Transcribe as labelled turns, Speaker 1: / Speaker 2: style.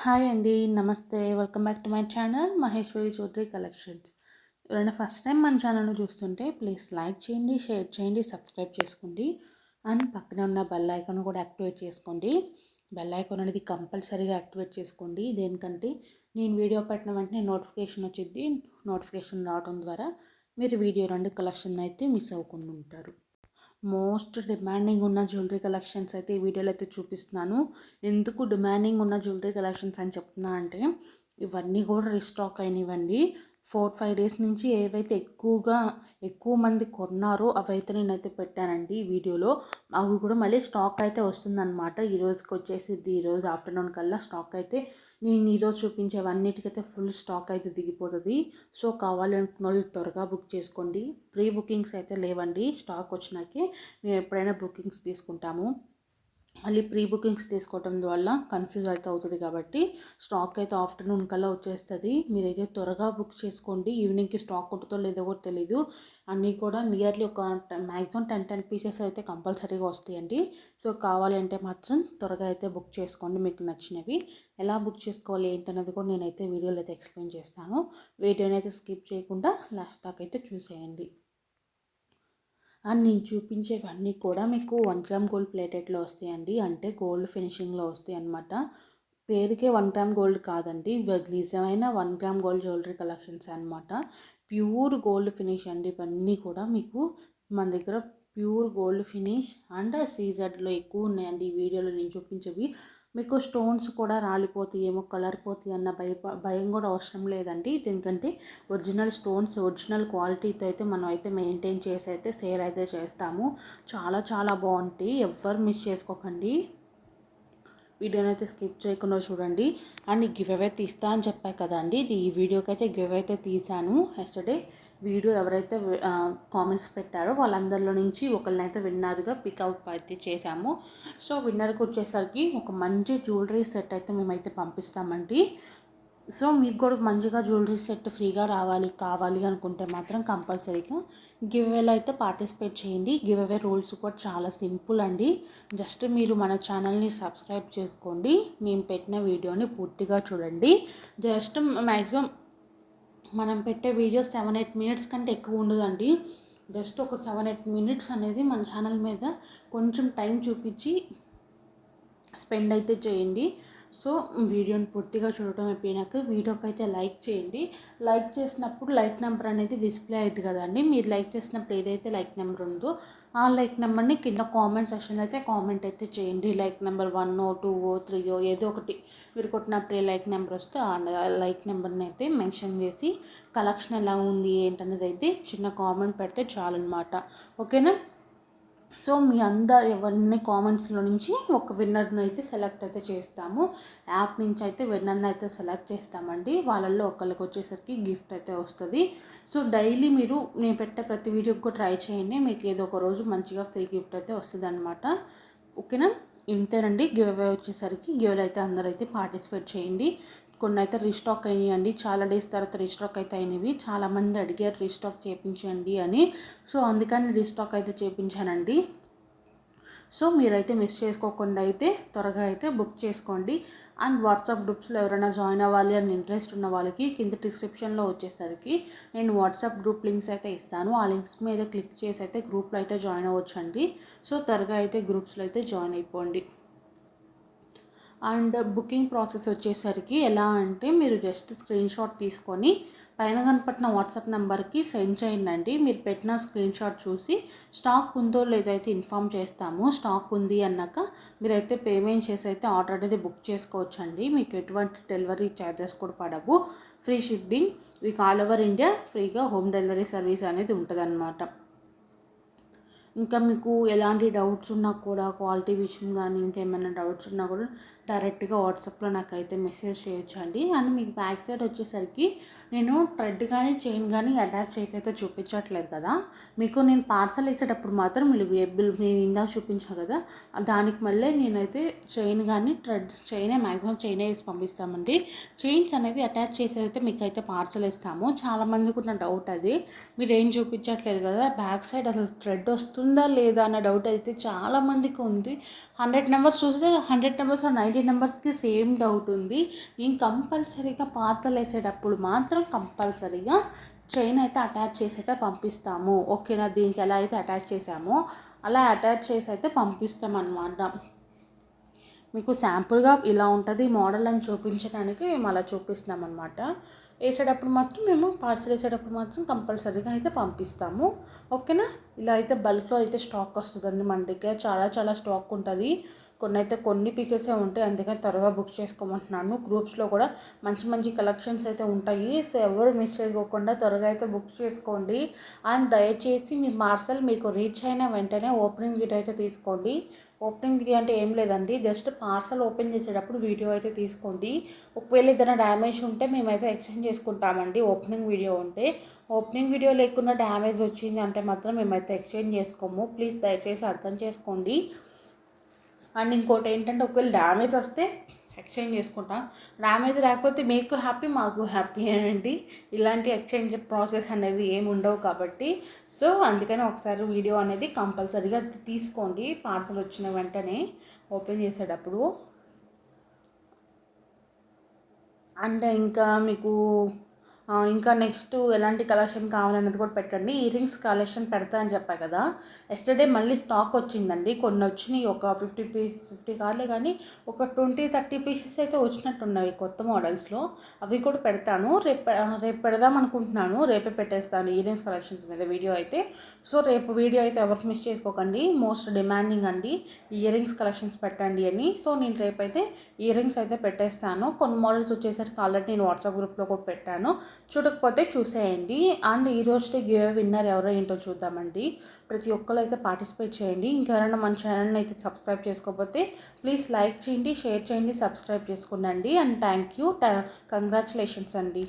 Speaker 1: Hi అండి. నమస్తే. Welcome back to my channel Maheshwari Chaudhary collections. ఎవరైనా ఫస్ట్ టైం మన ఛానల్‌ని చూస్తుంటే ప్లీజ్ లైక్ చేయండి, షేర్ చేయండి, సబ్స్క్రైబ్ చేసుకోండి. అండ్ పక్కనే ఉన్న బెల్ ఐకాన్ కూడా యాక్టివేట్ చేసుకోండి. బెల్ ఐకాన్ అనేది కంపల్సరీగా యాక్టివేట్ చేసుకోండి. దేనికంటే నేను వీడియో పెట్టిన వెంటనే నోటిఫికేషన్ వచ్చిద్ది. నోటిఫికేషన్ రావడం ద్వారా మీరు వీడియో 2 కలెక్షన్ అయితే మిస్ అవ్వకుండా ఉంటారు. మోస్ట్ డిమాండింగ్ ఉన్న జ్యువెలరీ కలెక్షన్స్ అయితే ఈ వీడియోలో అయితే చూపిస్తున్నాను. ఎందుకు డిమాండింగ్ ఉన్న జ్యువెలరీ కలెక్షన్స్ అని చెప్తున్నా అంటే ఇవన్నీ కూడా రీస్టాక్ అయినవండి. 4-5 డేస్ నుంచి ఏవైతే ఎక్కువ మంది కొన్నారో అవైతే నేనైతే పెట్టానండి ఈ వీడియోలో. అవి కూడా మళ్ళీ స్టాక్ అయితే వస్తుందన్నమాట. ఈ రోజుకి వచ్చేసిద్ది. ఈరోజు ఆఫ్టర్నూన్ కల్లా స్టాక్ అయితే నేను ఈరోజు చూపించేవన్నిటికైతే ఫుల్ స్టాక్ అయితే దిగిపోతుంది. సో కావాలి అనుకున్న వాళ్ళు త్వరగా బుక్ చేసుకోండి. ప్రీ బుకింగ్స్ అయితే లేవండి. స్టాక్ వచ్చినాకే మేము ఎప్పుడైనా బుకింగ్స్ తీసుకుంటాము. మళ్ళీ ప్రీ బుకింగ్స్ తీసుకోవడం వల్ల కన్ఫ్యూజ్ అయితే అవుతుంది కాబట్టి స్టాక్ అయితే ఆఫ్టర్నూన్ కల్లా వచ్చేస్తుంది. మీరైతే త్వరగా బుక్ చేసుకోండి. ఈవినింగ్కి స్టాక్ ఉంటుందో లేదో కూడా తెలీదు. అన్నీ కూడా నియర్లీ ఒక మ్యాక్సిమం 10 పీసెస్ అయితే కంపల్సరీగా వస్తాయండి. సో కావాలి అంటే మాత్రం త్వరగా అయితే బుక్ చేసుకోండి మీకు నచ్చినవి. ఎలా బుక్ చేసుకోవాలి ఏంటనేది కూడా నేనైతే వీడియోలో అయితే ఎక్స్ప్లెయిన్ చేస్తాను. వీడియోని అయితే స్కిప్ చేయకుండా లాస్ట్ దాకా అయితే చూసేయండి. అండ్ నేను చూపించేవన్నీ కూడా మీకు 1 గ్రామ్ గోల్డ్ ప్లేటెడ్లో వస్తాయండి. అంటే గోల్డ్ ఫినిషింగ్లో వస్తాయి అన్నమాట. పేరుకే 1 గ్రామ్ గోల్డ్ కాదండి, నిజమైన 1 గ్రామ్ గోల్డ్ జ్యువెలరీ కలెక్షన్స్ అనమాట. ప్యూర్ గోల్డ్ ఫినిష్ అండి. ఇవన్నీ కూడా మీకు మన దగ్గర ప్యూర్ గోల్డ్ ఫినిష్ అండ్ సీజెడ్లో ఎక్కువ ఉన్నాయండి. ఈ వీడియోలో నేను చూపించేవి మీకు స్టోన్స్ కూడా రాలిపోతాయేమో, కలర్ పోతాయి అన్న భయం కూడా అవసరం లేదండి. దీనికంటే ఒరిజినల్ స్టోన్స్ ఒరిజినల్ క్వాలిటీతో అయితే మనం అయితే మెయింటైన్ చేసి అయితే సేల్ అయితే చేస్తాము. చాలా చాలా బాగుంటాయి. ఎవ్వరు మిస్ చేసుకోకండి. వీడియోని అయితే స్కిప్ చేయకుండా చూడండి. అండ్ గివ్ అవే తీస్తా అని చెప్పాను కదండి, ఈ వీడియోకి అయితే గివ్ అయితే తీసాను. ఎస్టర్డే వీడియో ఎవరైతే కామెంట్స్ పెట్టారో వాళ్ళందరిలో నుంచి ఒకరినైతే విన్నర్గా పికప్ అయితే చేశాము. సో విన్నర్కి వచ్చేసరికి ఒక మంచి జ్యువెలరీ సెట్ అయితే మేమైతే పంపిస్తామండి. సో మీకు కూడా మంచిగా జ్యువెలరీ సెట్ ఫ్రీగా కావాలి అనుకుంటే మాత్రం కంపల్సరీగా గివ్ అవేలో అయితే పార్టిసిపేట్ చేయండి. గివ్ అవే రూల్స్ కూడా చాలా సింపుల్ అండి. జస్ట్ మీరు మన ఛానల్ని సబ్స్క్రైబ్ చేసుకోండి. నేను పెట్టిన వీడియోని పూర్తిగా చూడండి. జస్ట్ మ్యాక్సిమం మనం పెట్టే వీడియో 7-8 మినిట్స్ కంటే ఎక్కువ ఉండదండి. జస్ట్ ఒక 7-8 మినిట్స్ అనేది మన ఛానల్ మీద కొంచెం టైం చూపించి స్పెండ్ అయితే చేయండి. సో వీడియోని పూర్తిగా చూడటం అయిపోయినాక వీడియోకి అయితే లైక్ చేయండి. లైక్ చేసినప్పుడు లైక్ నెంబర్ అనేది డిస్ప్లే అవుతుంది కదండి. మీరు లైక్ చేసినప్పుడు ఏదైతే లైక్ నెంబర్ ఉందో ఆ లైక్ నెంబర్ని కింద కామెంట్ సెక్షన్లో అయితే కామెంట్ అయితే చేయండి. లైక్ నెంబర్ 1, 2, 3 ఏదో ఒకటి మీరు కొట్టినప్పుడు ఏ లైక్ నెంబర్ వస్తే ఆ లైక్ నెంబర్ని అయితే మెన్షన్ చేసి కలెక్షన్ ఎలా ఉంది ఏంటనేది అయితే చిన్న కామెంట్ పెడితే చాలన్నమాట. ఓకేనా. సో మీ ఎవరిని కామెంట్స్లో నుంచి ఒక విన్నర్ని అయితే సెలెక్ట్ అయితే చేస్తాము. యాప్ నుంచి అయితే విన్నర్ని అయితే సెలెక్ట్ చేస్తామండి. వాళ్ళల్లో ఒకళ్ళకి వచ్చేసరికి గిఫ్ట్ అయితే వస్తుంది. సో డైలీ మీరు నేను పెట్టే ప్రతి వీడియోకి కూడా ట్రై చేయండి. మీకు ఏదో ఒక రోజు మంచిగా ఫ్రీ గిఫ్ట్ అయితే వస్తుంది అనమాట. ఓకేనా. ఇంతేనండి. గివ్ అవే వచ్చేసరికి గివ్ అవే అయితే అందరూ అయితే పార్టిసిపేట్ చేయండి. కొన్ని అయితే రీస్టాక్ అయినాయండి. చాలా డేస్ తర్వాత రీస్టాక్ అయితే అయినవి. చాలామంది అడిగారు రీస్టాక్ చేయించండి అని. సో అందుకని రీస్టాక్ అయితే చేయించానండి. సో మీరైతే మిస్ చేసుకోకుండా అయితే త్వరగా అయితే బుక్ చేసుకోండి. అండ్ వాట్సాప్ గ్రూప్స్లో ఎవరైనా జాయిన్ అవ్వాలి అని ఇంట్రెస్ట్ ఉన్న వాళ్ళకి కింద డిస్క్రిప్షన్లో వచ్చేసరికి నేను వాట్సాప్ గ్రూప్ లింక్స్ అయితే ఇస్తాను. ఆ లింక్స్ మీద క్లిక్ చేసి అయితే గ్రూప్లో అయితే జాయిన్ అవ్వచ్చండి. సో త్వరగా అయితే గ్రూప్స్లో అయితే జాయిన్ అయిపోండి. అండ్ బుకింగ్ ప్రాసెస్ వచ్చేసరికి ఎలా అంటే మీరు జస్ట్ స్క్రీన్ షాట్ తీసుకొని పైన కనపడిన వాట్సాప్ నెంబర్కి సెండ్ చేయండి. మీరు పెట్టిన స్క్రీన్ షాట్ చూసి స్టాక్ ఉందో లేదో అయితే ఇన్ఫామ్ చేస్తాము. స్టాక్ ఉంది అన్నాక మీరైతే పేమెంట్ చేసి అయితే ఆర్డర్ అనేది బుక్ చేసుకోవచ్చండి. మీకు ఎటువంటి డెలివరీ ఛార్జెస్ కూడా పడవు. ఫ్రీ షిప్పింగ్ మీకు ఆల్ ఓవర్ ఇండియా ఫ్రీగా హోమ్ డెలివరీ సర్వీస్ అనేది ఉంటుందన్నమాట. ఇంకా మీకు ఎలాంటి డౌట్స్ ఉన్నా కూడా క్వాలిటీ విషయం కానీ ఇంకేమైనా డౌట్స్ ఉన్నా కూడా డైరెక్ట్గా వాట్సాప్లో నాకైతే మెసేజ్ చేయొచ్చండి. అండ్ మీకు బ్యాక్ సైడ్ వచ్చేసరికి నేను థ్రెడ్ కానీ చైన్ కానీ అటాచ్ చేసి అయితే చూపించట్లేదు కదా. మీకు నేను పార్సల్ వేసేటప్పుడు మాత్రం నేను ఇందాక చూపించాను కదా, దానికి మళ్ళీ నేనైతే చైన్ కానీ చైనే మ్యాక్సిమం చైనే వేసి పంపిస్తామండి. చైన్స్ అనేది అటాచ్ చేసి అయితే మీకు అయితే పార్సల్ ఇస్తాము. చాలామందికి ఉన్న డౌట్ అది, మీరు ఏం చూపించట్లేదు కదా బ్యాక్ సైడ్ అసలు థ్రెడ్ వస్తుందా లేదా అన్న డౌట్ అయితే చాలామందికి ఉంది. 100 నెంబర్స్ చూస్తే 100 నెంబర్స్ 90 నెంబర్స్కి సేమ్ డౌట్ ఉంది. నేను కంపల్సరీగా పార్సల్ వేసేటప్పుడు మాత్రం కంపల్సరీగా చైన్ అయితే అటాచ్ చేసి అయితే పంపిస్తాము. ఓకేనా? దీనికి ఎలా అయితే అటాచ్ చేసామో అలా అటాచ్ చేసి అయితే పంపిస్తాం అన్నమాట. మీకు శాంపుల్గా ఇలా ఉంటుంది మోడల్ అని చూపించడానికి మేము అలా చూపిస్తున్నాం అనమాట. వేసేటప్పుడు మాత్రం మేము పార్సల్ వేసేటప్పుడు మాత్రం కంపల్సరీగా అయితే పంపిస్తాము. ఓకేనా? ఇలా అయితే బల్క్లో అయితే స్టాక్ వస్తుందండి మన దగ్గర. చాలా చాలా స్టాక్ ఉంటుంది. కొన్ని పీసెసే ఉంటాయి, అందుకని త్వరగా బుక్ చేసుకోమంటున్నాను. గ్రూప్స్లో కూడా మంచి మంచి కలెక్షన్స్ అయితే ఉంటాయి. సో ఎవరు మిస్ చేసుకోకుండా త్వరగా అయితే బుక్ చేసుకోండి. అండ్ దయచేసి మీ పార్సల్ మీకు రీచ్ అయిన వెంటనే ఓపెనింగ్ వీడియో అయితే తీసుకోండి. ఓపెనింగ్ వీడియో అంటే ఏం లేదండి, జస్ట్ పార్సల్ ఓపెన్ చేసేటప్పుడు వీడియో అయితే తీసుకోండి. ఒకవేళ ఏదైనా డ్యామేజ్ ఉంటే మేమైతే ఎక్స్చేంజ్ చేసుకుంటామండి. ఓపెనింగ్ వీడియో ఉంటే, ఓపెనింగ్ వీడియో లేకుండా డ్యామేజ్ వచ్చింది అంటే మాత్రం మేమైతే ఎక్స్చేంజ్ చేసుకోము. ప్లీజ్ దయచేసి అర్థం చేసుకోండి. అండ్ ఇంకోటి ఏంటంటే, ఒకవేళ డ్యామేజ్ వస్తే ఎక్స్చేంజ్ చేసుకుంటాం. డ్యామేజ్ రాకపోతే మీకు హ్యాపీ, మాకు హ్యాపీ అండి. ఇలాంటి ఎక్స్చేంజ్ ప్రాసెస్ అనేది ఏమి ఉండవు కాబట్టి. సో అందుకని ఒకసారి వీడియో అనేది కంపల్సరీగా తీసుకోండి పార్సల్ వచ్చిన వెంటనే ఓపెన్ చేసేటప్పుడు. అండ్ ఇంకా నెక్స్ట్ ఎలాంటి కలెక్షన్ కావాలనేది కూడా పెట్టండి. ఇయర్ రింగ్స్ కలెక్షన్ పెడతా అని చెప్పా కదా, ఎస్టర్డే మళ్ళీ స్టాక్ వచ్చిందండి. కొన్ని వచ్చినాయి, ఒక 50 కాలే కానీ ఒక 20-30 పీసెస్ అయితే వచ్చినట్టున్నవి కొత్త మోడల్స్లో. అవి కూడా పెడతాను. రేపు పెడదాం అనుకుంటున్నాను. రేపే పెట్టేస్తాను ఇయర్ రింగ్స్ కలెక్షన్స్ మీద వీడియో అయితే. సో రేపు వీడియో అయితే ఎవరికి మిస్ చేసుకోకండి. మోస్ట్ డిమాండింగ్ అండి ఇయర్ రింగ్స్ కలెక్షన్స్ పెట్టండి అని. సో నేను రేపైతే ఇయర్ రింగ్స్ అయితే పెట్టేస్తాను. కొన్ని మోడల్స్ వచ్చేసరికి ఆల్రెడీ నేను వాట్సాప్ గ్రూప్లో కూడా పెట్టాను, చూడకపోతే చూసేయండి. అండ్ ఈరోజు గివ్ విన్నర్ ఎవరో ఏంటో చూద్దామండి. ప్రతి ఒక్కరు అయితే పార్టిసిపేట్ చేయండి. ఇంకెవరైనా మన ఛానల్ని అయితే సబ్స్క్రైబ్ చేసుకోకపోతే ప్లీజ్ లైక్ చేయండి, షేర్ చేయండి, సబ్స్క్రైబ్ చేసుకోండి. అండ్ థ్యాంక్ యూ, కంగ్రాచులేషన్స్ అండి.